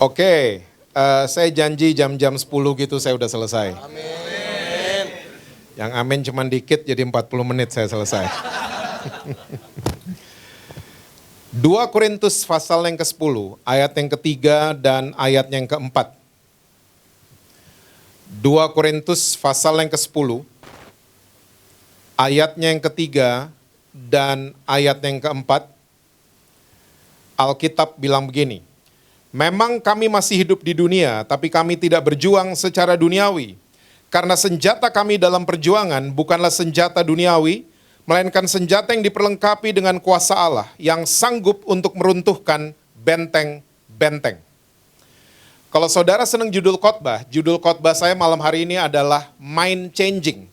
Oke, saya janji jam-jam 10 gitu saya udah selesai. Amin. Yang amin cuman dikit jadi 40 menit saya selesai. 2 Korintus pasal yang ke-10, ayat yang ketiga dan ayat yang keempat. 2 Korintus pasal yang ke-10, ayatnya yang ketiga dan ayat yang keempat. Alkitab bilang begini, memang kami masih hidup di dunia, tapi kami tidak berjuang secara duniawi. Karena senjata kami dalam perjuangan bukanlah senjata duniawi, melainkan senjata yang diperlengkapi dengan kuasa Allah, yang sanggup untuk meruntuhkan benteng-benteng. Kalau saudara senang judul khotbah saya malam hari ini adalah mind changing.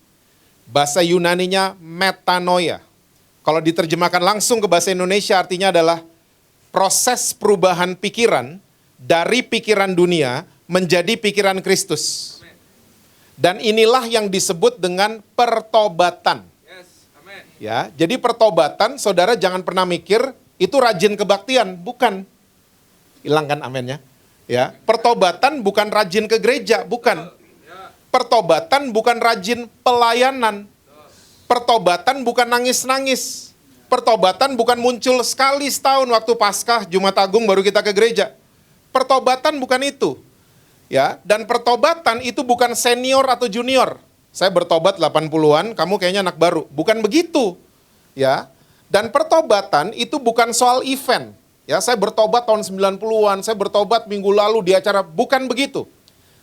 Bahasa Yunaninya metanoia. Kalau diterjemahkan langsung ke bahasa Indonesia artinya adalah proses perubahan pikiran dari pikiran dunia menjadi pikiran Kristus. Dan inilah yang disebut dengan pertobatan. Ya, jadi pertobatan, saudara jangan pernah mikir itu rajin kebaktian, bukan. Hilangkan amennya. Ya, pertobatan bukan rajin ke gereja, bukan. Pertobatan bukan rajin pelayanan. Pertobatan bukan nangis-nangis. Pertobatan bukan muncul sekali setahun waktu Paskah, Jumat Agung baru kita ke gereja. Pertobatan bukan itu. Ya, dan pertobatan itu bukan senior atau junior. Saya bertobat 80-an, kamu kayaknya anak baru. Bukan begitu. Ya. Dan pertobatan itu bukan soal event. Ya, saya bertobat tahun 90-an, saya bertobat minggu lalu di acara, bukan begitu.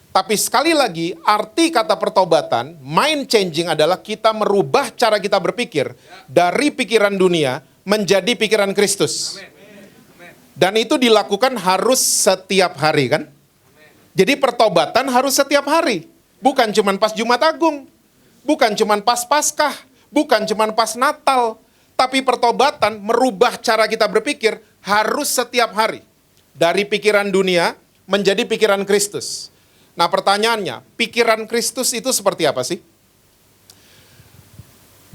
Tapi sekali lagi, arti kata pertobatan, mind changing adalah kita merubah cara kita berpikir dari pikiran dunia menjadi pikiran Kristus. Dan itu dilakukan harus setiap hari, kan? Jadi pertobatan harus setiap hari. Bukan cuma pas Jumat Agung, bukan cuma pas Paskah, bukan cuma pas Natal. Tapi pertobatan merubah cara kita berpikir harus setiap hari. Dari pikiran dunia menjadi pikiran Kristus. Nah pertanyaannya, pikiran Kristus itu seperti apa sih?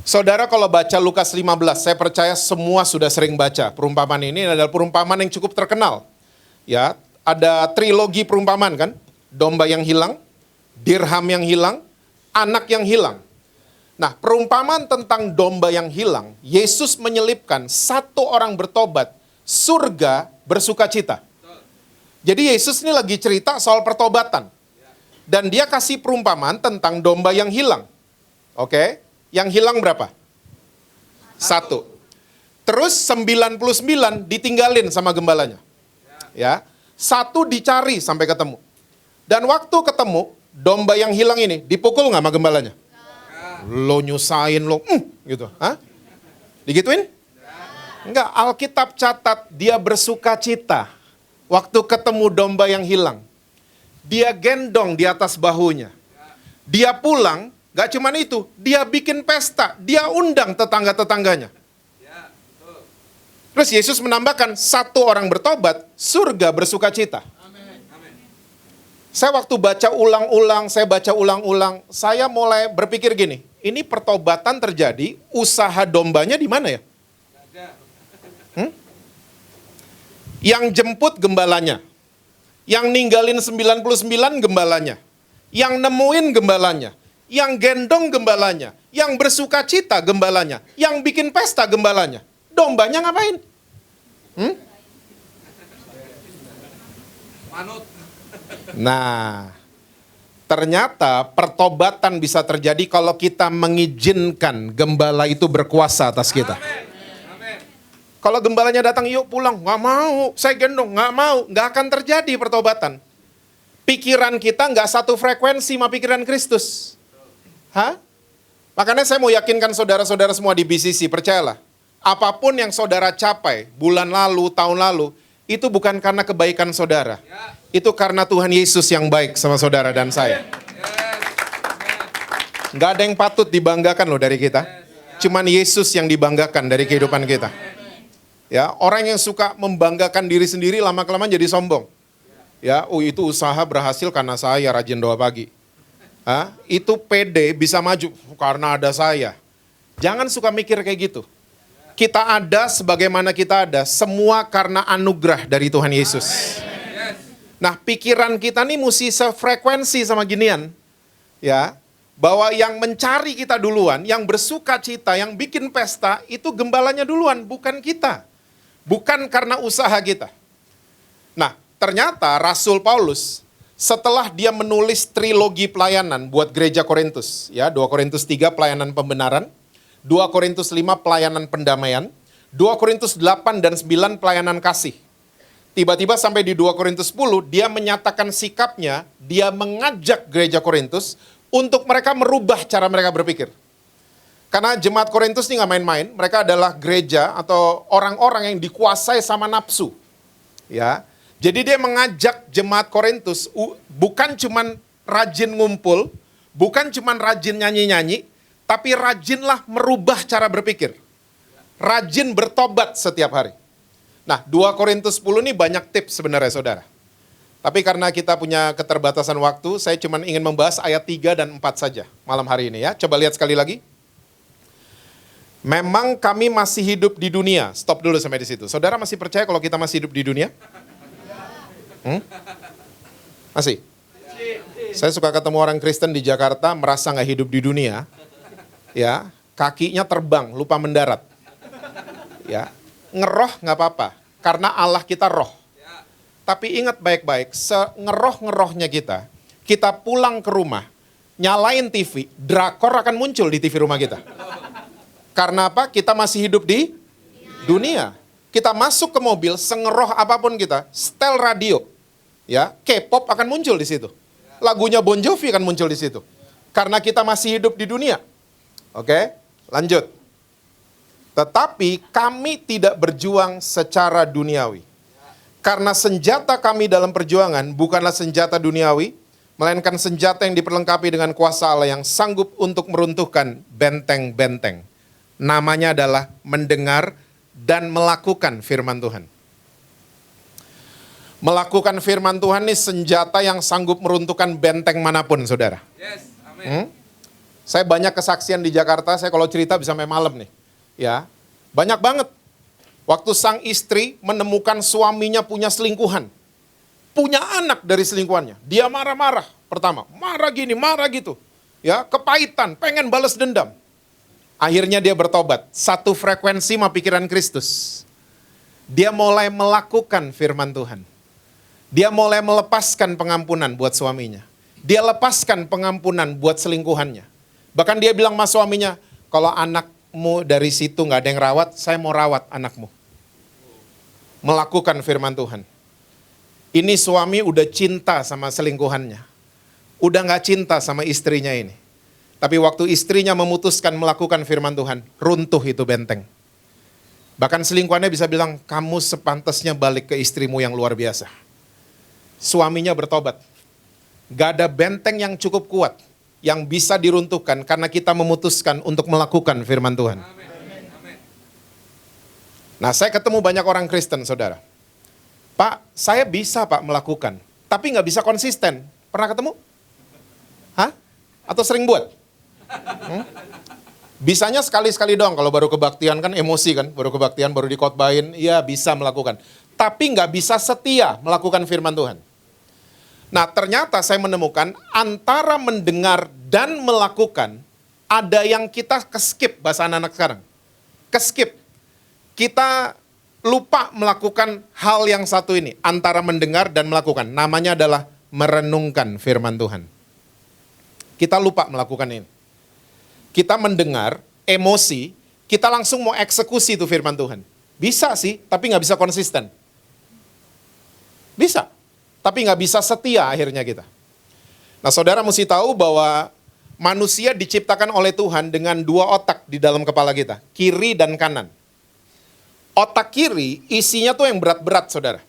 Saudara kalau baca Lukas 15, saya percaya semua sudah sering baca. Perumpamaan ini adalah perumpamaan yang cukup terkenal. Ya, ada trilogi perumpamaan kan? Domba yang hilang, dirham yang hilang, anak yang hilang. Nah, perumpamaan tentang domba yang hilang, Yesus menyelipkan satu orang bertobat, surga bersukacita. Jadi Yesus ini lagi cerita soal pertobatan. Dan dia kasih perumpamaan tentang domba yang hilang. Oke, yang hilang berapa? 1. Terus 99 ditinggalin sama gembalanya. Ya, 1 dicari sampai ketemu. Dan waktu ketemu, domba yang hilang ini dipukul nggak sama gembalanya? Lo nyusahin lo, gitu. Hah? Digituin? Enggak, Alkitab catat dia bersuka cita waktu ketemu domba yang hilang. Dia gendong di atas bahunya. Dia pulang, gak cuman itu, dia bikin pesta, dia undang tetangga-tetangganya. Terus Yesus menambahkan, 1 orang bertobat, surga bersukacita. Saya waktu baca ulang-ulang, saya mulai berpikir gini, ini pertobatan terjadi, usaha dombanya di mana ya? Yang jemput gembalanya. Yang ninggalin 99 gembalanya, yang nemuin gembalanya, yang gendong gembalanya, yang bersuka cita gembalanya, yang bikin pesta gembalanya. Dombanya ngapain? Nah, ternyata pertobatan bisa terjadi kalau kita mengizinkan gembala itu berkuasa atas kita. Kalau gembalanya datang, yuk pulang, nggak mau, saya gendong, nggak mau, nggak akan terjadi pertobatan. Pikiran kita nggak satu frekuensi sama pikiran Kristus. Hah? Makanya saya mau yakinkan saudara-saudara semua di BCC, percayalah. Apapun yang saudara capai bulan lalu, tahun lalu, itu bukan karena kebaikan saudara. Itu karena Tuhan Yesus yang baik sama saudara dan saya. Nggak ada yang patut dibanggakan loh dari kita. Cuman Yesus yang dibanggakan dari kehidupan kita. Ya, orang yang suka membanggakan diri sendiri lama-kelamaan jadi sombong. Ya, itu usaha berhasil karena saya rajin doa pagi. Itu pede bisa maju karena ada saya. Jangan suka mikir kayak gitu. Kita ada sebagaimana kita ada, semua karena anugerah dari Tuhan Yesus. Nah, pikiran kita nih mesti sefrekuensi sama ginian. Ya, bahwa yang mencari kita duluan, yang bersuka cita, yang bikin pesta, itu gembalanya duluan, bukan kita. Bukan karena usaha kita. Nah, ternyata Rasul Paulus, setelah dia menulis trilogi pelayanan buat gereja Korintus, ya, 2 Korintus 3 pelayanan pembenaran, 2 Korintus 5 pelayanan pendamaian, 2 Korintus 8 dan 9 pelayanan kasih. Tiba-tiba sampai di 2 Korintus 10, dia menyatakan sikapnya, dia mengajak gereja Korintus untuk mereka merubah cara mereka berpikir. Karena jemaat Korintus ini nggak main-main, mereka adalah gereja atau orang-orang yang dikuasai sama nafsu. Ya, jadi dia mengajak jemaat Korintus bukan cuman rajin ngumpul, bukan cuman rajin nyanyi-nyanyi, tapi rajinlah merubah cara berpikir. Rajin bertobat setiap hari. Nah, 2 Korintus 10 ini banyak tips sebenarnya saudara. Tapi karena kita punya keterbatasan waktu, saya cuma ingin membahas ayat 3 dan 4 saja malam hari ini ya. Coba lihat sekali lagi. Memang kami masih hidup di dunia. Stop dulu sampai di situ. Saudara masih percaya kalau kita masih hidup di dunia? Masih? Saya suka ketemu orang Kristen di Jakarta merasa nggak hidup di dunia. Ya, kakinya terbang, lupa mendarat. Ya, ngeroh nggak apa-apa, karena Allah kita roh. Tapi ingat baik-baik, ngeroh-ngerohnya kita pulang ke rumah, nyalain TV, drakor akan muncul di TV rumah kita. Karena apa? Kita masih hidup di dunia. Kita masuk ke mobil, sengeroh apapun kita, setel radio, ya, K-pop akan muncul di situ. Lagunya Bon Jovi akan muncul di situ. Karena kita masih hidup di dunia. Oke, lanjut. Tetapi kami tidak berjuang secara duniawi. Karena senjata kami dalam perjuangan bukanlah senjata duniawi, melainkan senjata yang diperlengkapi dengan kuasa Allah yang sanggup untuk meruntuhkan benteng-benteng. Namanya adalah mendengar dan melakukan firman Tuhan. Melakukan firman Tuhan ini senjata yang sanggup meruntuhkan benteng manapun, saudara. Yes, amin. Saya banyak kesaksian di Jakarta, saya kalau cerita bisa sampai malam nih. Ya, banyak banget. Waktu sang istri menemukan suaminya punya selingkuhan. Punya anak dari selingkuhannya. Dia marah-marah pertama. Marah gini, marah gitu. Ya, kepahitan, pengen balas dendam. Akhirnya dia bertobat. Satu frekuensi sama pikiran Kristus. Dia mulai melakukan firman Tuhan. Dia mulai melepaskan pengampunan buat suaminya. Dia lepaskan pengampunan buat selingkuhannya. Bahkan dia bilang sama suaminya, kalau anakmu dari situ nggak ada yang rawat, saya mau rawat anakmu. Melakukan firman Tuhan. Ini suami udah cinta sama selingkuhannya. Udah nggak cinta sama istrinya ini. Tapi waktu istrinya memutuskan melakukan firman Tuhan, runtuh itu benteng. Bahkan selingkuhannya bisa bilang, kamu sepantasnya balik ke istrimu yang luar biasa. Suaminya bertobat. Gak ada benteng yang cukup kuat yang bisa diruntuhkan karena kita memutuskan untuk melakukan firman Tuhan. Nah, saya ketemu banyak orang Kristen, saudara. Pak, saya bisa Pak melakukan, tapi nggak bisa konsisten. Pernah ketemu? Hah? Atau sering buat? Bisanya sekali-sekali doang, kalau baru kebaktian kan emosi kan, baru kebaktian, baru dikotbahin, iya bisa melakukan. Tapi nggak bisa setia melakukan firman Tuhan. Nah, ternyata saya menemukan antara mendengar dan melakukan, ada yang kita keskip, bahasa anak-anak sekarang. Keskip. Kita lupa melakukan hal yang satu ini, antara mendengar dan melakukan. Namanya adalah merenungkan firman Tuhan. Kita lupa melakukan ini. Kita mendengar, emosi, kita langsung mau eksekusi itu firman Tuhan. Bisa sih, tapi nggak bisa konsisten. Bisa, tapi nggak bisa setia akhirnya kita. Nah, saudara mesti tahu bahwa manusia diciptakan oleh Tuhan dengan dua otak di dalam kepala kita, kiri dan kanan. Otak kiri isinya tuh yang berat-berat, saudara.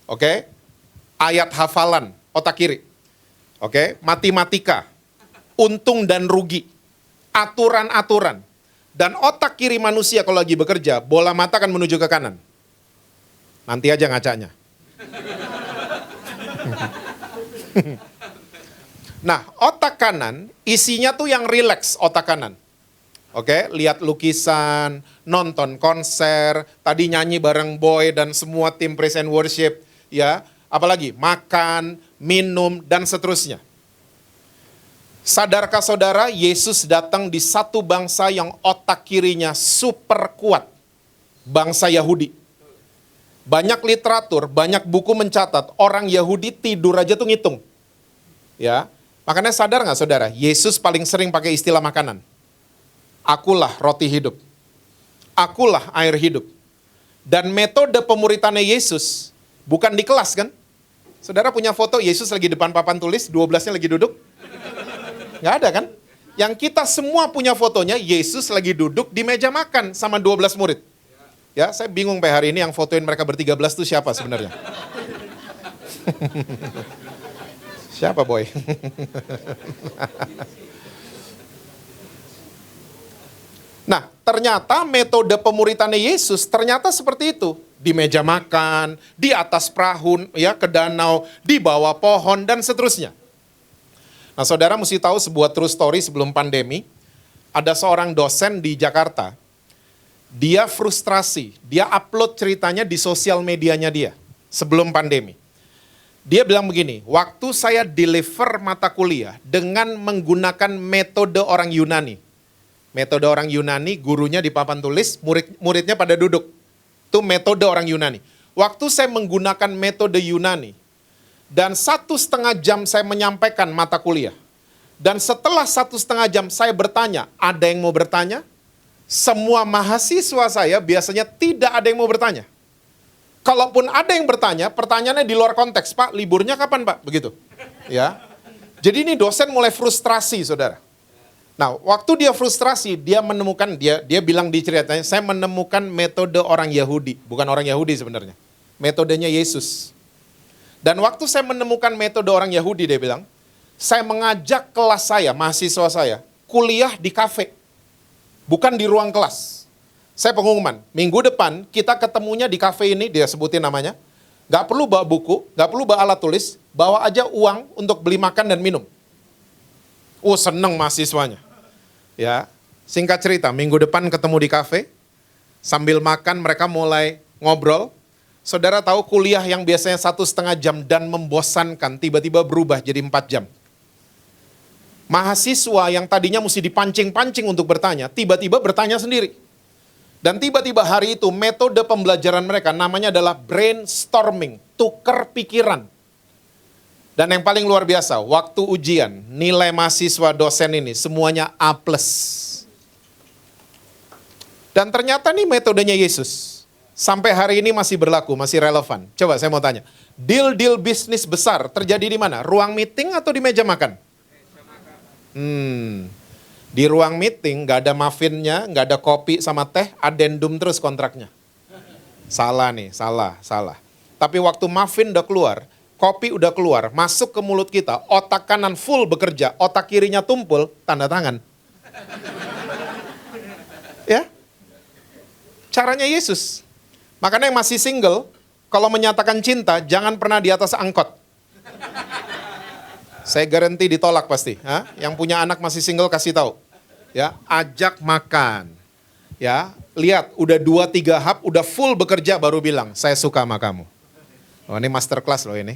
Oke? Ayat hafalan, otak kiri. Oke? Matematika, untung dan rugi, aturan-aturan. Dan otak kiri manusia kalau lagi bekerja, bola mata akan menuju ke kanan. Nanti aja ngacanya. Nah, otak kanan isinya tuh yang rileks, otak kanan. Oke, lihat lukisan, nonton konser, tadi nyanyi bareng Boy dan semua tim praise and worship, ya. Apalagi makan, minum dan seterusnya. Sadarkah saudara, Yesus datang di satu bangsa yang otak kirinya super kuat. Bangsa Yahudi. Banyak literatur, banyak buku mencatat, orang Yahudi tidur aja tuh ngitung. Ya, makanya sadar nggak saudara, Yesus paling sering pakai istilah makanan. Akulah roti hidup. Akulah air hidup. Dan metode pemuritannya Yesus bukan di kelas kan? Saudara punya foto Yesus lagi depan papan tulis, 12-nya lagi duduk? Nggak ada kan? Yang kita semua punya fotonya, Yesus lagi duduk di meja makan sama 12 murid. Ya, saya bingung hari ini yang fotoin mereka ber-13 itu siapa sebenarnya? Siapa Boy? Nah, ternyata metode pemuritannya Yesus ternyata seperti itu. Di meja makan, di atas perahu, ya, ke danau, di bawah pohon, dan seterusnya. Nah, saudara mesti tahu sebuah true story sebelum pandemi. Ada seorang dosen di Jakarta. Dia frustrasi, dia upload ceritanya di sosial medianya dia sebelum pandemi. Dia bilang begini, waktu saya deliver mata kuliah dengan menggunakan metode orang Yunani. Metode orang Yunani, gurunya di papan tulis, muridnya pada duduk. Itu metode orang Yunani. Waktu saya menggunakan metode Yunani, dan 1,5 jam saya menyampaikan mata kuliah. Dan setelah 1,5 jam saya bertanya, ada yang mau bertanya? Semua mahasiswa saya biasanya tidak ada yang mau bertanya. Kalaupun ada yang bertanya, pertanyaannya di luar konteks. Pak, liburnya kapan Pak? Begitu. Ya. Jadi ini dosen mulai frustrasi, saudara. Nah, waktu dia frustrasi, dia menemukan, dia bilang di ceritanya, saya menemukan metode orang Yahudi. Bukan orang Yahudi sebenarnya. Metodenya Yesus. Dan waktu saya menemukan metode orang Yahudi, dia bilang, saya mengajak kelas saya, mahasiswa saya, kuliah di kafe. Bukan di ruang kelas. Saya pengumuman, minggu depan kita ketemunya di kafe ini, dia sebutin namanya. Gak perlu bawa buku, gak perlu bawa alat tulis, bawa aja uang untuk beli makan dan minum. Seneng mahasiswanya. Ya, singkat cerita, minggu depan ketemu di kafe, sambil makan mereka mulai ngobrol. Saudara tahu kuliah yang biasanya 1,5 jam dan membosankan, tiba-tiba berubah jadi 4 jam. Mahasiswa yang tadinya mesti dipancing-pancing untuk bertanya, tiba-tiba bertanya sendiri. Dan tiba-tiba hari itu metode pembelajaran mereka namanya adalah brainstorming, tukar pikiran. Dan yang paling luar biasa, waktu ujian, nilai mahasiswa dosen ini semuanya A+. Dan ternyata nih metodenya Yesus. Sampai hari ini masih berlaku, masih relevan. Coba saya mau tanya, deal-deal bisnis besar terjadi di mana? Ruang meeting atau di meja makan? Di ruang meeting nggak ada muffinnya, nggak ada kopi sama teh, addendum terus kontraknya. Salah nih, salah. Tapi waktu muffin udah keluar, kopi udah keluar, masuk ke mulut kita, otak kanan full bekerja, otak kirinya tumpul, tanda tangan. Ya, caranya Yesus. Makanya yang masih single, kalau menyatakan cinta, jangan pernah di atas angkot. Saya garanti ditolak pasti. Yang punya anak masih single kasih tahu. Ya, ajak makan. Ya, lihat udah 2-3 hap, udah full bekerja baru bilang, saya suka sama kamu. Oh, ini masterclass loh ini.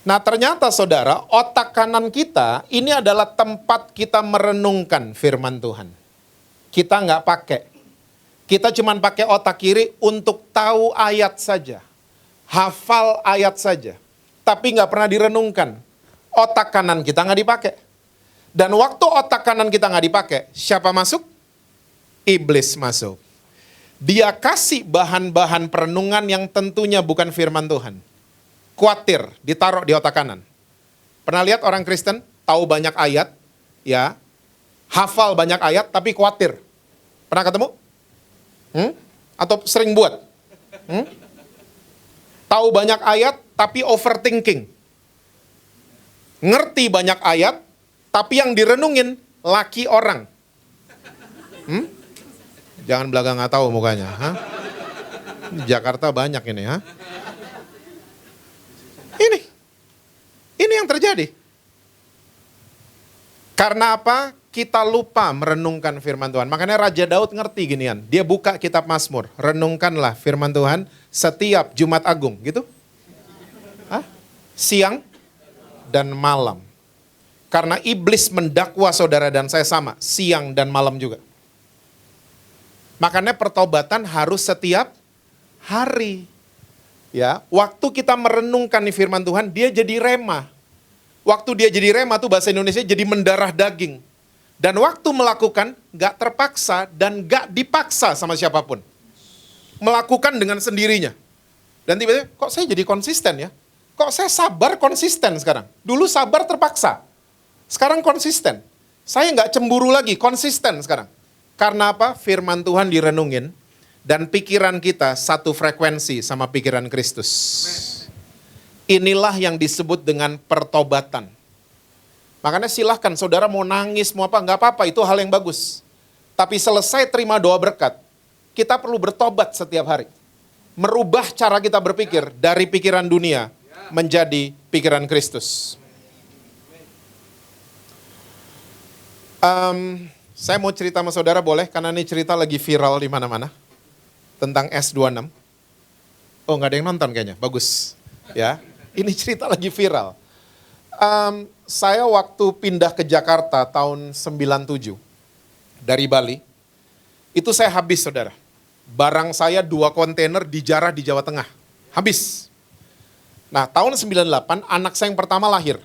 Nah, ternyata saudara, otak kanan kita ini adalah tempat kita merenungkan firman Tuhan. Kita nggak pakai. Kita cuma pakai otak kiri untuk tahu ayat saja. Hafal ayat saja. Tapi nggak pernah direnungkan. Otak kanan kita nggak dipakai. Dan waktu otak kanan kita nggak dipakai, siapa masuk? Iblis masuk. Dia kasih bahan-bahan perenungan yang tentunya bukan firman Tuhan. Khawatir, ditaruh di otak kanan. Pernah lihat orang Kristen, tahu banyak ayat, ya, hafal banyak ayat, tapi khawatir. Pernah ketemu? Atau sering buat? Tahu banyak ayat, tapi overthinking. Ngerti banyak ayat, tapi yang direnungin, laki orang. Jangan belaga nggak tahu mukanya. Di Jakarta banyak ini. Ini yang terjadi. Karena apa? Kita lupa merenungkan firman Tuhan. Makanya Raja Daud ngerti ginian. Dia buka kitab Mazmur. Renungkanlah firman Tuhan setiap Jumat Agung. Gitu? Hah? Siang dan malam. Karena iblis mendakwa saudara dan saya sama. Siang dan malam juga. Makanya pertobatan harus setiap hari. Ya, waktu kita merenungkan firman Tuhan, dia jadi rema. Waktu dia jadi rema tuh bahasa Indonesia jadi mendarah daging. Dan waktu melakukan, gak terpaksa dan gak dipaksa sama siapapun. Melakukan dengan sendirinya. Dan tiba-tiba, kok saya jadi konsisten ya? Kok saya sabar konsisten sekarang? Dulu sabar terpaksa. Sekarang konsisten. Saya gak cemburu lagi, konsisten sekarang. Karena apa? Firman Tuhan direnungin. Dan pikiran kita satu frekuensi sama pikiran Kristus. Inilah yang disebut dengan pertobatan. Makanya silahkan saudara mau nangis, mau apa, nggak apa-apa, itu hal yang bagus. Tapi selesai terima doa berkat, kita perlu bertobat setiap hari. Merubah cara kita berpikir dari pikiran dunia menjadi pikiran Kristus. Saya mau cerita sama saudara boleh? Karena ini cerita lagi viral di mana-mana. Tentang S26. Oh, nggak ada yang nonton kayaknya, bagus. Ya, ini cerita lagi viral. Saya waktu pindah ke Jakarta tahun 97 dari Bali, itu saya habis saudara. Barang saya 2 kontainer dijarah di Jawa Tengah, habis. Nah tahun 98 anak saya yang pertama lahir.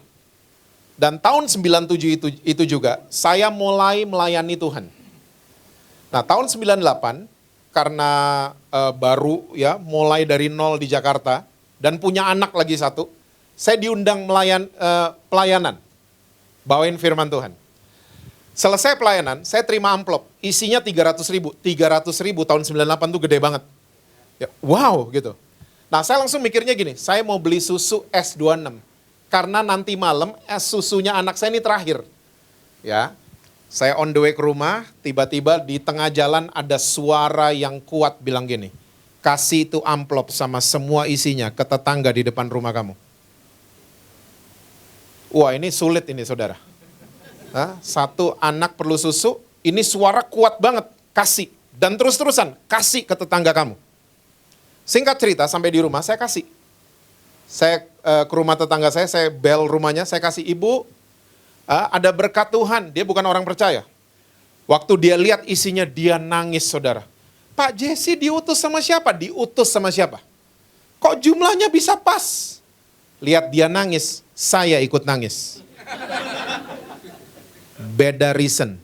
Dan tahun 97 itu juga saya mulai melayani Tuhan. Nah tahun 98 karena baru ya mulai dari nol di Jakarta dan punya anak lagi satu, saya diundang pelayanan, bawain firman Tuhan. Selesai pelayanan, saya terima amplop, isinya 300 ribu. 300 ribu tahun 98 tuh gede banget. Ya, wow gitu. Nah saya langsung mikirnya gini, saya mau beli susu S26. Karena nanti malam es susunya anak saya ini terakhir. Ya, saya on the way ke rumah, tiba-tiba di tengah jalan ada suara yang kuat bilang gini, kasih itu amplop sama semua isinya ke tetangga di depan rumah kamu. Wah ini sulit ini saudara. Satu anak perlu susu, ini suara kuat banget, kasih. Dan terus-terusan, kasih ke tetangga kamu. Singkat cerita, sampai di rumah saya kasih. Saya ke rumah tetangga saya bel rumahnya, saya kasih ibu, ada berkat Tuhan, dia bukan orang percaya. Waktu dia lihat isinya, dia nangis saudara. Pak Jesse diutus sama siapa? Diutus sama siapa? Kok jumlahnya bisa pas? Lihat dia nangis, saya ikut nangis. Beda reason.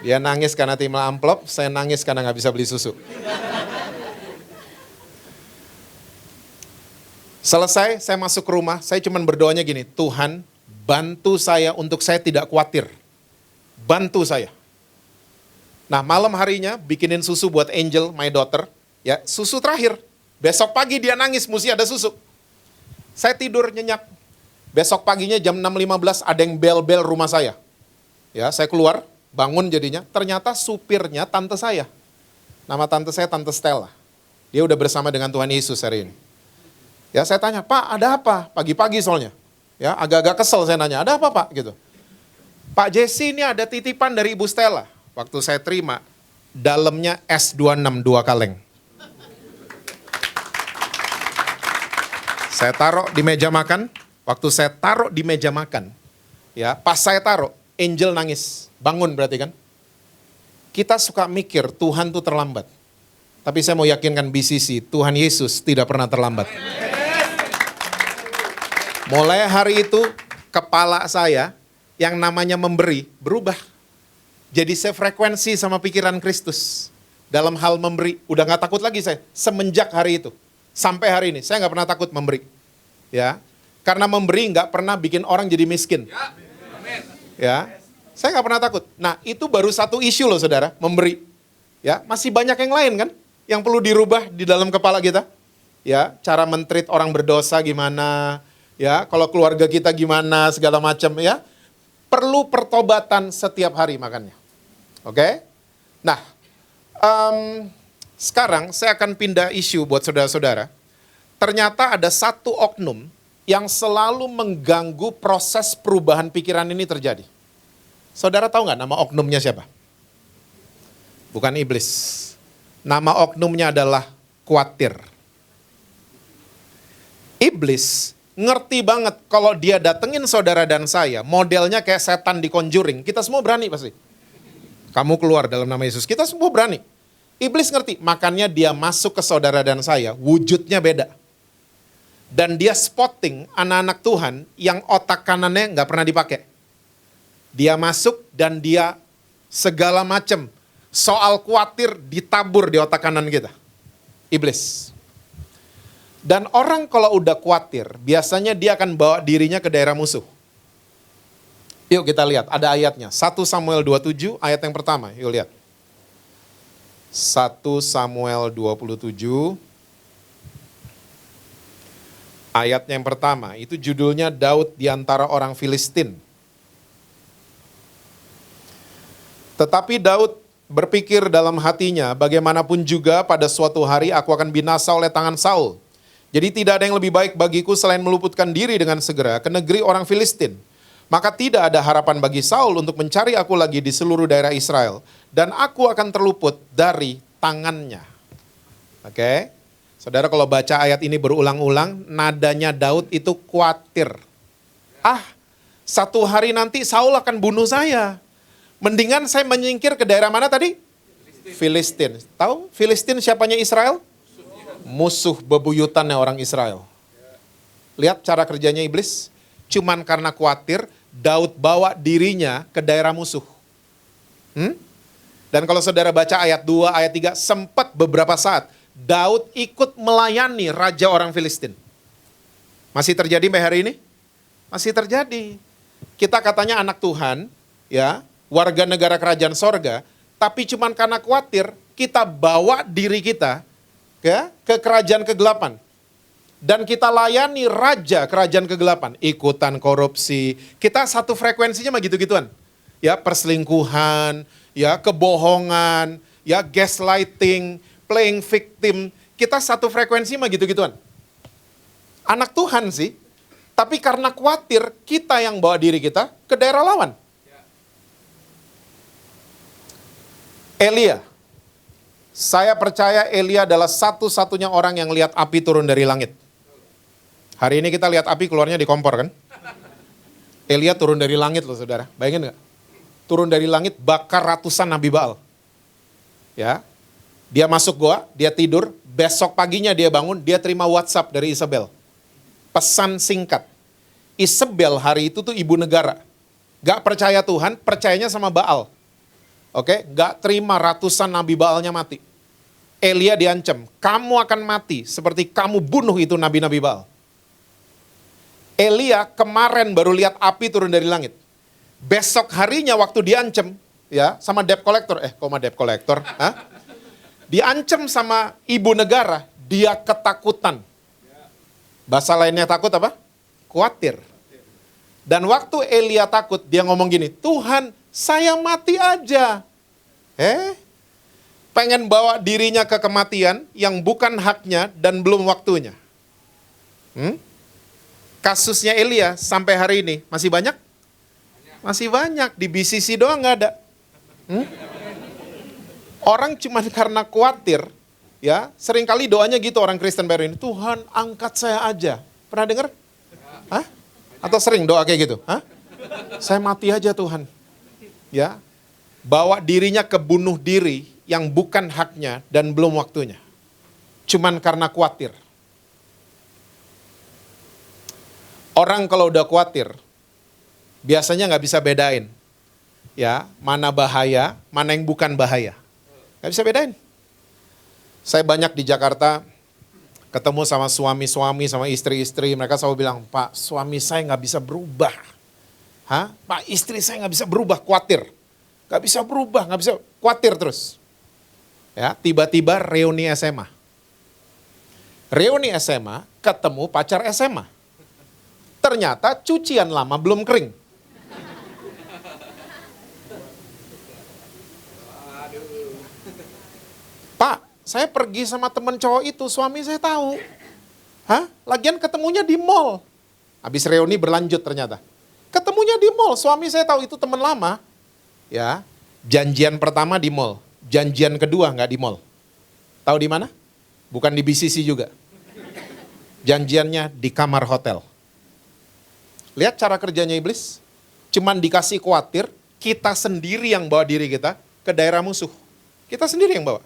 Dia nangis karena terima amplop, saya nangis karena nggak bisa beli susu. Selesai, saya masuk ke rumah, saya cuma berdoanya gini, Tuhan bantu saya untuk saya tidak khawatir. Bantu saya. Nah malam harinya bikinin susu buat Angel, my daughter. Ya, susu terakhir. Besok pagi dia nangis, mesti ada susu. Saya tidur nyenyak. Besok paginya jam 6.15 ada yang bel-bel rumah saya. Ya, saya keluar, bangun jadinya. Ternyata supirnya tante saya. Nama tante saya Tante Stella. Dia udah bersama dengan Tuhan Yesus hari ini. Ya, saya tanya, Pak ada apa? Pagi-pagi soalnya. Ya, agak-agak kesel saya nanya, ada apa Pak? Gitu. Pak Jesse ini ada titipan dari Ibu Stella. Waktu saya terima, dalamnya S26 2 kaleng. Saya taruh di meja makan, waktu saya taruh di meja makan, ya pas saya taruh, Angel nangis, bangun berarti kan. Kita suka mikir Tuhan tuh terlambat. Tapi saya mau yakinkan BCC, Tuhan Yesus tidak pernah terlambat. Mulai hari itu, kepala saya yang namanya memberi, berubah. Jadi saya frekuensi sama pikiran Kristus. Dalam hal memberi, udah gak takut lagi saya, semenjak hari itu. Sampai hari ini, saya nggak pernah takut memberi. Ya, karena memberi nggak pernah bikin orang jadi miskin. Ya, saya nggak pernah takut. Nah, itu baru satu isu loh saudara, memberi. Ya, masih banyak yang lain kan, yang perlu dirubah di dalam kepala kita. Ya, cara men-treat orang berdosa gimana, ya, kalau keluarga kita gimana, segala macam ya. Perlu pertobatan setiap hari makanya. Oke? Nah, sekarang saya akan pindah isu buat saudara-saudara. ternyata ada satu oknum yang selalu mengganggu proses perubahan pikiran ini terjadi. Saudara tahu nggak nama oknumnya siapa? Bukan iblis. Nama oknumnya adalah khawatir. Iblis ngerti banget kalau dia datengin saudara dan saya, modelnya kayak setan di Conjuring. Kita semua berani pasti. Kamu keluar dalam nama Yesus, kita semua berani. Iblis ngerti, makanya dia masuk ke saudara dan saya, wujudnya beda. Dan dia spotting anak-anak Tuhan yang otak kanannya nggak pernah dipakai. Dia masuk dan dia segala macam soal khawatir ditabur di otak kanan kita. Iblis. Dan orang kalau udah khawatir, biasanya dia akan bawa dirinya ke daerah musuh. Yuk kita lihat, ada ayatnya. 1 Samuel 27, ayat yang pertama. Yuk lihat. 1 Samuel 27, ayat yang pertama. Itu judulnya Daud di antara orang Filistin. Tetapi Daud berpikir dalam hatinya, bagaimanapun juga pada suatu hari aku akan binasa oleh tangan Saul. Jadi tidak ada yang lebih baik bagiku selain meluputkan diri dengan segera ke negeri orang Filistin. Maka tidak ada harapan bagi Saul untuk mencari aku lagi di seluruh daerah Israel. Dan aku akan terluput dari tangannya. Oke. Saudara kalau baca ayat ini berulang-ulang, nadanya Daud itu khawatir. Satu hari nanti Saul akan bunuh saya. Mendingan saya menyingkir ke daerah mana tadi? Filistin. Tahu Filistin siapanya Israel? Musuh bebuyutannya orang Israel. Lihat cara kerjanya iblis. Cuman karena khawatir, Daud bawa dirinya ke daerah musuh. Dan kalau saudara baca ayat 2, ayat 3, sempat beberapa saat Daud ikut melayani raja orang Filistin. Masih terjadi sampai hari ini? Masih terjadi. Kita katanya anak Tuhan, ya, warga negara kerajaan sorga, tapi cuman karena khawatir, kita bawa diri kita ya, ke kerajaan kegelapan. Dan kita layani raja kerajaan kegelapan. Ikutan korupsi. Kita satu frekuensinya mah gitu-gituan. Ya, perselingkuhan, ya, kebohongan, ya, gaslighting, playing victim. Kita satu frekuensi mah gitu-gituan. Anak Tuhan sih. Tapi karena khawatir, kita yang bawa diri kita ke daerah lawan. Elia. Saya percaya Elia adalah satu-satunya orang yang lihat api turun dari langit. Hari ini kita lihat api keluarnya di kompor kan? Elia turun dari langit loh saudara. Bayangin gak? Turun dari langit bakar ratusan Nabi Baal. Ya, dia masuk goa, dia tidur. Besok paginya dia bangun, dia terima WhatsApp dari Isabel. Pesan singkat. Isabel hari itu tuh ibu negara. Gak percaya Tuhan, percayanya sama Baal. Oke, gak terima ratusan Nabi Baalnya mati. Elia diancam, kamu akan mati seperti kamu bunuh itu Nabi-Nabi Baal. Elia kemarin baru lihat api turun dari langit. Besok harinya waktu diancam, ya, sama debt collector, debt collector, diancam sama ibu negara, dia ketakutan. Bahasa lainnya takut apa? Khawatir. Dan waktu Elia takut, dia ngomong gini, Tuhan, saya mati aja. Pengen bawa dirinya ke kematian yang bukan haknya dan belum waktunya. Kasusnya Elia sampai hari ini masih banyak? Masih banyak, di BCC doang nggak ada. Orang cuma karena khawatir, ya, seringkali doanya gitu orang Kristen baru ini, Tuhan angkat saya aja. Pernah dengar? Atau sering doa kayak gitu? Saya mati aja Tuhan. Ya, bawa dirinya ke bunuh diri yang bukan haknya dan belum waktunya. Cuman karena khawatir. Orang kalau udah khawatir, biasanya nggak bisa bedain, ya, mana bahaya, mana yang bukan bahaya. Nggak bisa bedain. Saya banyak di Jakarta, ketemu sama suami-suami, sama istri-istri, mereka selalu bilang, Pak, suami saya nggak bisa berubah. Pak, istri saya nggak bisa berubah, khawatir. Nggak bisa berubah, nggak bisa, khawatir terus. Ya, tiba-tiba reuni SMA. Reuni SMA, ketemu pacar SMA. Ternyata cucian lama belum kering. Pak, saya pergi sama temen cowok itu, suami saya tahu. Hah? Lagian ketemunya di mall. Habis reuni berlanjut ternyata. Ketemunya di mall. Suami saya tahu itu teman lama. Ya, janjian pertama di mall. Janjian kedua nggak di mall. Tahu di mana? Bukan di BCC juga. Janjiannya di kamar hotel. Lihat cara kerjanya iblis. Cuman dikasih khawatir, kita sendiri yang bawa diri kita ke daerah musuh. Kita sendiri yang bawa.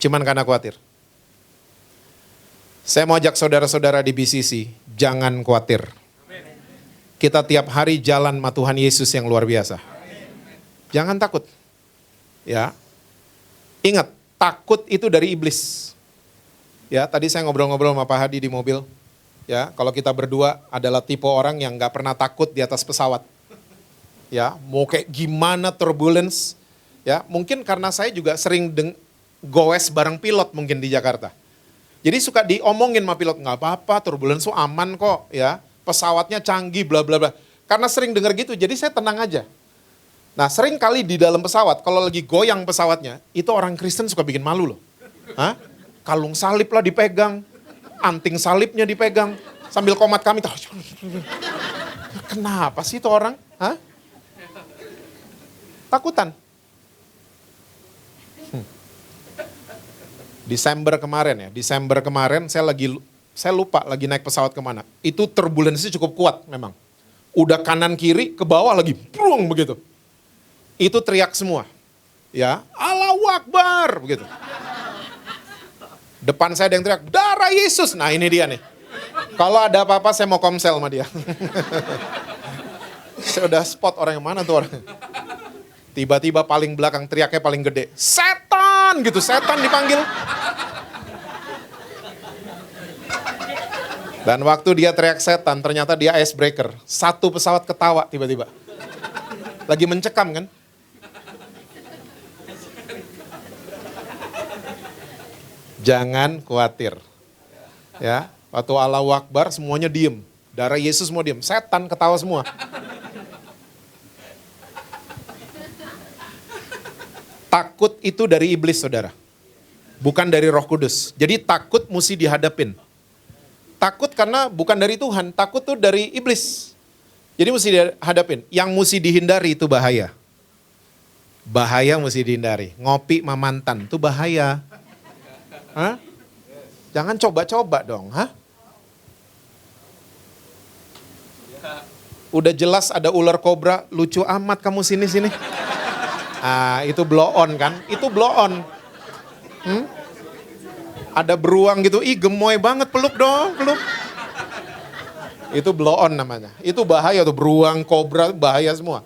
Cuman karena khawatir. Saya mau ajak saudara-saudara di BCC, jangan khawatir. Kita tiap hari jalan sama Tuhan Yesus yang luar biasa. Jangan takut. Ya. Ingat, takut itu dari iblis. Ya, tadi saya ngobrol-ngobrol sama Pak Hadi di mobil. Ya, kalau kita berdua adalah tipe orang yang nggak pernah takut di atas pesawat. Ya, mau kayak gimana turbulence. Ya, mungkin karena saya juga sering goes bareng pilot mungkin di Jakarta. Jadi suka diomongin sama pilot, nggak apa-apa, turbulence aman kok, ya. Pesawatnya canggih, bla bla bla. Karena sering dengar gitu, jadi saya tenang aja. Nah, sering kali di dalam pesawat, kalau lagi goyang pesawatnya, itu orang Kristen suka bikin malu loh. Hah? Kalung salib lah dipegang, anting salibnya dipegang, sambil komat kami. Kenapa sih itu orang? Hah? Takutan. Desember kemarin saya lupa lagi naik pesawat kemana. Itu turbulensi cukup kuat memang. Udah kanan kiri ke bawah lagi, brung begitu. Itu teriak semua. Ya, Allahu Akbar begitu. Depan saya ada yang teriak, darah Yesus. Nah ini dia nih. Kalau ada apa-apa saya mau komsel sama dia. Saya udah spot orang yang mana tuh orang. Tiba-tiba paling belakang teriaknya paling gede. Setan gitu, setan dipanggil. Dan waktu dia teriak setan, ternyata dia icebreaker. Satu pesawat ketawa tiba-tiba. Lagi mencekam kan? Jangan khawatir. Ya, waktu Allahu Akbar semuanya diem. Darah Yesus semua diem. Setan ketawa semua. Takut itu dari iblis, saudara. Bukan dari Roh Kudus. Jadi takut mesti dihadapin. Takut karena bukan dari Tuhan. Takut tuh dari iblis. Jadi mesti dihadapin. Yang mesti dihindari itu bahaya. Bahaya mesti dihindari. Ngopi sama mantan itu bahaya. Hah? Jangan coba-coba dong. Hah? Udah jelas ada ular kobra. Lucu amat kamu sini-sini. Ah, itu blow on kan? Itu blow on. Ada beruang gitu, ih gemoy banget, peluk dong, peluk. Itu blow on namanya. Itu bahaya tuh, beruang, kobra, bahaya semua.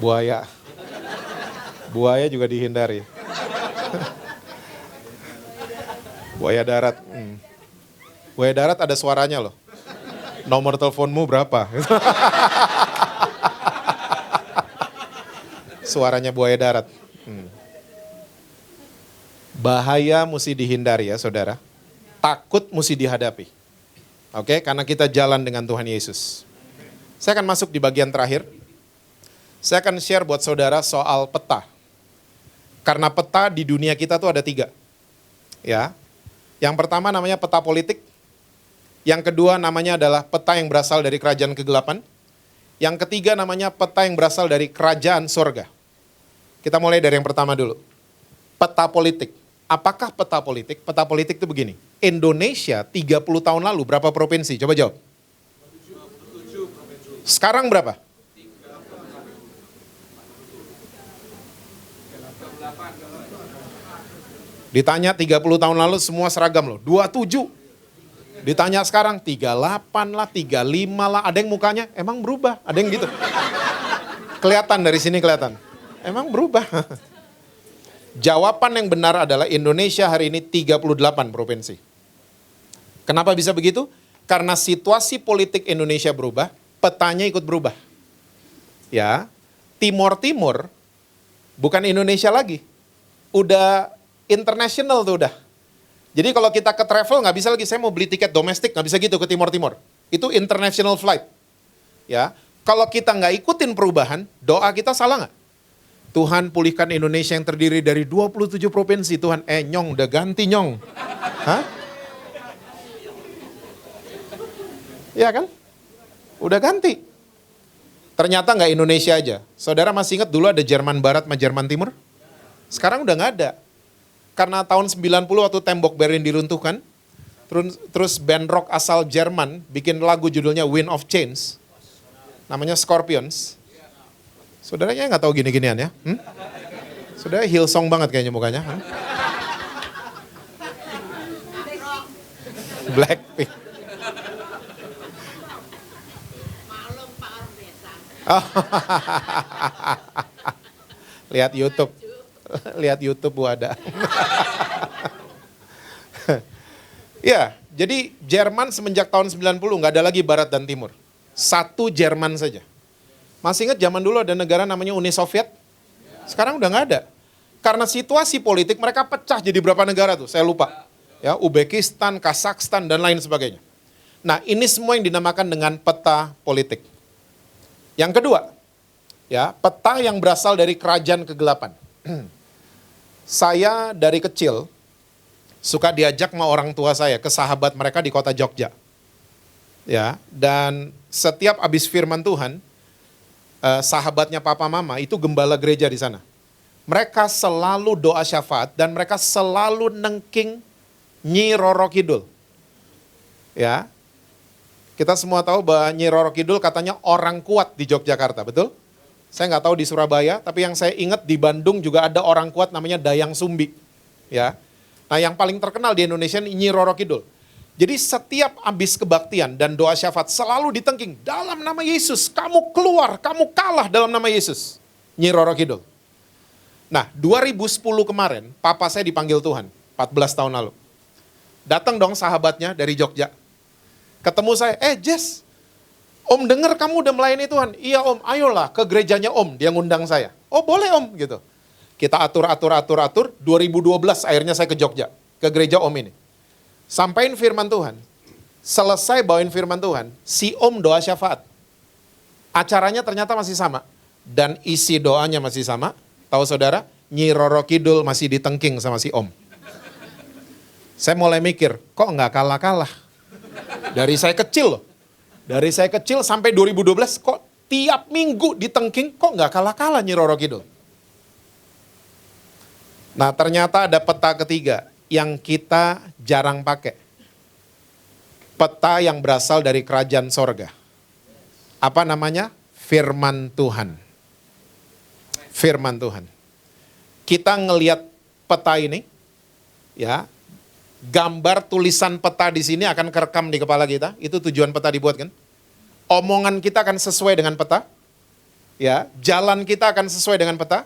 Buaya. Buaya juga dihindari. Buaya darat. Buaya darat ada suaranya loh. Nomor teleponmu berapa? Suaranya buaya darat. Bahaya mesti dihindari ya saudara. Takut mesti dihadapi. Oke, karena kita jalan dengan Tuhan Yesus. Saya akan masuk di bagian terakhir. Saya akan share buat saudara soal peta. Karena peta di dunia kita tuh ada 3. Ya. Yang pertama namanya peta politik. Yang kedua namanya adalah peta yang berasal dari kerajaan kegelapan. Yang ketiga namanya peta yang berasal dari kerajaan surga. Kita mulai dari yang pertama dulu. Peta politik. Apakah peta politik? Peta politik itu begini. Indonesia 30 tahun lalu berapa provinsi? Coba jawab. 27 provinsi. Sekarang berapa? 38. Ditanya 30 tahun lalu semua seragam loh. 27. Ditanya sekarang 38 lah, 35 lah. Ada yang mukanya emang berubah. Ada yang gitu. Kelihatan dari sini kelihatan. Emang berubah. Jawaban yang benar adalah Indonesia hari ini 38 provinsi. Kenapa bisa begitu? Karena situasi politik Indonesia berubah, petanya ikut berubah. Ya, Timur-Timur bukan Indonesia lagi. Udah international tuh udah. Jadi kalau kita ke travel nggak bisa lagi, saya mau beli tiket domestik, nggak bisa gitu ke Timur-Timur. Itu international flight. Ya, kalau kita nggak ikutin perubahan, doa kita salah nggak? Tuhan pulihkan Indonesia yang terdiri dari 27 provinsi. Tuhan, nyong, udah ganti nyong. Hah? Iya kan? Udah ganti. Ternyata nggak Indonesia aja. Saudara masih ingat dulu ada Jerman Barat sama Jerman Timur? Sekarang udah nggak ada. Karena tahun 90 waktu tembok Berlin diruntuhkan, terus band rock asal Jerman bikin lagu judulnya Wind of Change. Namanya Scorpions. Saudaranya nggak tahu gini-ginian ya? Saudara Hillsong banget kayaknya mukanya. Blackpink. Oh. Lihat YouTube. Lihat YouTube Bu ada. Ya, jadi Jerman semenjak tahun 90 nggak ada lagi Barat dan Timur. Satu Jerman saja. Masih ingat zaman dulu ada negara namanya Uni Soviet? Sekarang udah nggak ada. Karena situasi politik mereka pecah jadi berapa negara tuh? Saya lupa. Ya, Uzbekistan, Kazakhstan dan lain sebagainya. Nah, ini semua yang dinamakan dengan peta politik. Yang kedua, ya, peta yang berasal dari kerajaan kegelapan. Saya dari kecil suka diajak sama orang tua saya ke sahabat mereka di kota Jogja. Ya, dan setiap habis firman Tuhan, sahabatnya papa mama itu gembala gereja di sana. Mereka selalu doa syafaat dan mereka selalu nengking Nyi Roro Kidul. Ya. Kita semua tahu bahwa Nyi Roro Kidul katanya orang kuat di Yogyakarta, betul? Saya nggak tahu di Surabaya, tapi yang saya ingat di Bandung juga ada orang kuat namanya Dayang Sumbi. Ya. Nah, yang paling terkenal di Indonesia Nyi Roro Kidul. Jadi setiap habis kebaktian dan doa syafaat selalu ditengking, dalam nama Yesus, kamu keluar, kamu kalah dalam nama Yesus. Nyi Roro Kidul. Nah, 2010 kemarin, papa saya dipanggil Tuhan, 14 tahun lalu. Datang dong sahabatnya dari Jogja. Ketemu saya, Jess, Om dengar kamu udah melayani Tuhan. Iya Om, ayolah ke gerejanya Om, dia ngundang saya. Oh boleh Om, gitu. Kita atur. 2012 akhirnya saya ke Jogja, ke gereja Om ini. Sampaikan firman Tuhan. Selesai bawain firman Tuhan, si Om doa syafaat. Acaranya ternyata masih sama. Dan isi doanya masih sama. Tahu saudara, Nyi Roro Kidul masih ditengking sama si Om. Saya mulai mikir, kok nggak kalah-kalah? Dari saya kecil loh. Dari saya kecil sampai 2012, kok tiap minggu ditengking, kok nggak kalah-kalah Nyi Roro Kidul? Nah ternyata ada peta ketiga yang kita jarang pakai. Peta yang berasal dari kerajaan sorga. Apa namanya? Firman Tuhan. Firman Tuhan. Kita ngelihat peta ini, ya, gambar tulisan peta di sini akan kerekam di kepala kita. Itu tujuan peta dibuat kan? Omongan kita akan sesuai dengan peta. Ya, jalan kita akan sesuai dengan peta.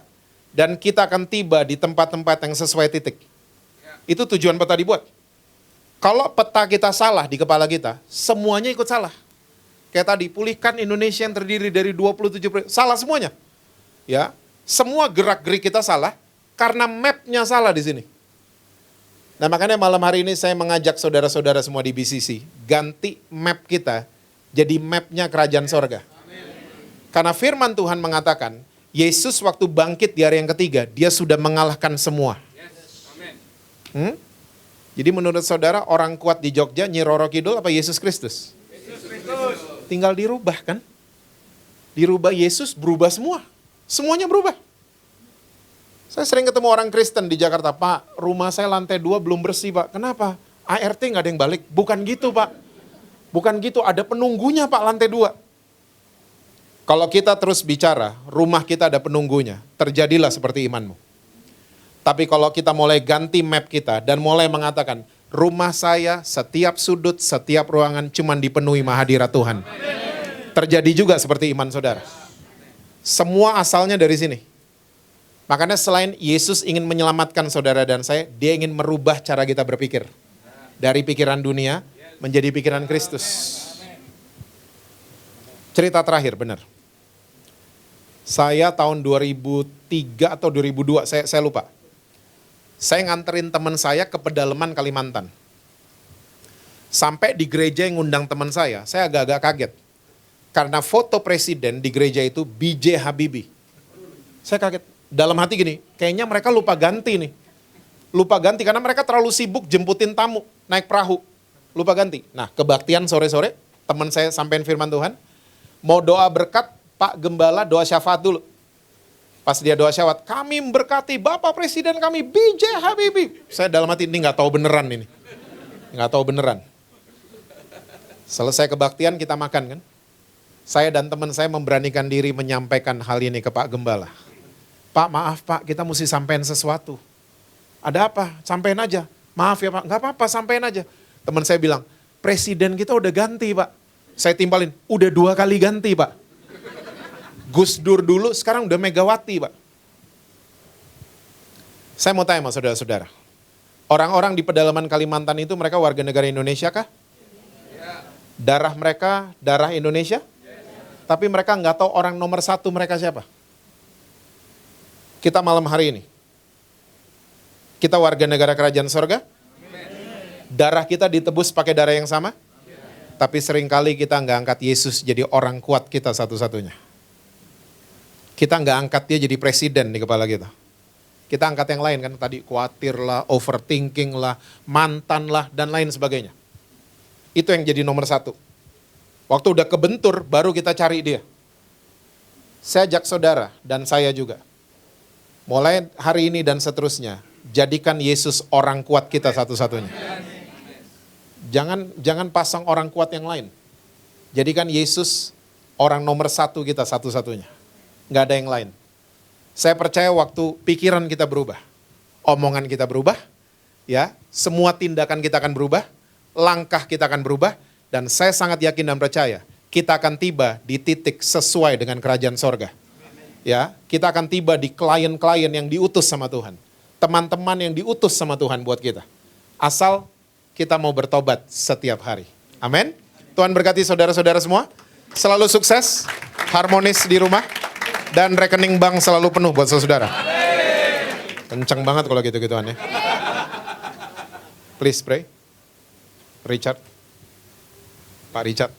Dan kita akan tiba di tempat-tempat yang sesuai titik. Itu tujuan peta dibuat. Kalau peta kita salah di kepala kita, semuanya ikut salah. Kayak tadi, pulihkan Indonesia yang terdiri dari 27 salah semuanya. Ya, semua gerak-gerik kita salah karena mapnya salah di sini. Nah makanya malam hari ini saya mengajak saudara-saudara semua di BCC, ganti map kita jadi mapnya kerajaan sorga. Karena firman Tuhan mengatakan, Yesus waktu bangkit di hari yang ketiga, dia sudah mengalahkan semua. Jadi menurut saudara, orang kuat di Jogja, Nyi Roro Kidul apa Yesus Kristus? Yesus Kristus. Tinggal dirubah kan? Dirubah Yesus, berubah semua. Semuanya berubah. Saya sering ketemu orang Kristen di Jakarta, Pak, rumah saya lantai 2 belum bersih Pak. Kenapa? ART nggak ada yang balik. Bukan gitu Pak. Bukan gitu, ada penunggunya Pak lantai 2. Kalau kita terus bicara, rumah kita ada penunggunya, terjadilah seperti imanmu. Tapi kalau kita mulai ganti map kita dan mulai mengatakan, rumah saya setiap sudut, setiap ruangan cuman dipenuhi mahadirat Tuhan. Terjadi juga seperti iman saudara. Semua asalnya dari sini. Makanya selain Yesus ingin menyelamatkan saudara dan saya, dia ingin merubah cara kita berpikir. Dari pikiran dunia menjadi pikiran Kristus. Cerita terakhir, benar. Saya tahun 2003 atau 2002, saya lupa. Saya nganterin teman saya ke pedalaman Kalimantan. Sampai di gereja yang ngundang teman saya agak-agak kaget. Karena foto presiden di gereja itu B.J. Habibie. Saya kaget, Dalam hati gini, kayaknya mereka lupa ganti nih. Lupa ganti karena mereka terlalu sibuk jemputin tamu, naik perahu. Lupa ganti. Nah, kebaktian sore-sore, teman saya sampein firman Tuhan. Mau doa berkat, Pak Gembala doa syafaat dulu. Pas dia doa syafaat, kami memberkati Bapak Presiden kami, B.J. Habibie. Saya dalam hati, ini nggak tahu beneran ini. Nggak tahu beneran. Selesai kebaktian, kita makan kan. Saya dan teman saya memberanikan diri menyampaikan hal ini ke Pak Gembala. Pak, maaf Pak, kita mesti sampein sesuatu. Ada apa? Sampein aja. Maaf ya Pak, nggak apa-apa, sampein aja. Teman saya bilang, presiden kita udah ganti Pak. Saya timpalin, udah 2 kali ganti Pak. Gus Dur dulu, sekarang udah Megawati Pak. Saya mau tanya sama saudara-saudara. Orang-orang di pedalaman Kalimantan itu mereka warga negara Indonesia kah? Darah mereka, darah Indonesia? Tapi mereka nggak tahu orang nomor 1 mereka siapa. Kita malam hari ini, kita warga negara kerajaan sorga? Darah kita ditebus pakai darah yang sama? Tapi seringkali kita nggak angkat Yesus jadi orang kuat kita satu-satunya. Kita nggak angkat dia jadi presiden di kepala kita. Kita angkat yang lain kan, tadi khawatir lah, overthinking lah, mantan lah, dan lain sebagainya. Itu yang jadi nomor 1. Waktu udah kebentur, baru kita cari dia. Saya ajak saudara, dan saya juga. Mulai hari ini dan seterusnya, jadikan Yesus orang kuat kita satu-satunya. Jangan pasang orang kuat yang lain. Jadikan Yesus orang nomor 1 kita satu-satunya. Nggak ada yang lain. Saya percaya waktu pikiran kita berubah, omongan kita berubah, ya, semua tindakan kita akan berubah, langkah kita akan berubah, dan saya sangat yakin dan percaya, kita akan tiba di titik sesuai dengan kerajaan sorga. Ya, kita akan tiba di klien-klien yang diutus sama Tuhan. Teman-teman yang diutus sama Tuhan buat kita. Asal kita mau bertobat setiap hari. Amin. Tuhan berkati saudara-saudara semua. Selalu sukses, harmonis di rumah, dan rekening bank selalu penuh buat saudara. Kencang banget kalau gitu-gituan ya. Please pray. Richard. Pak Richard.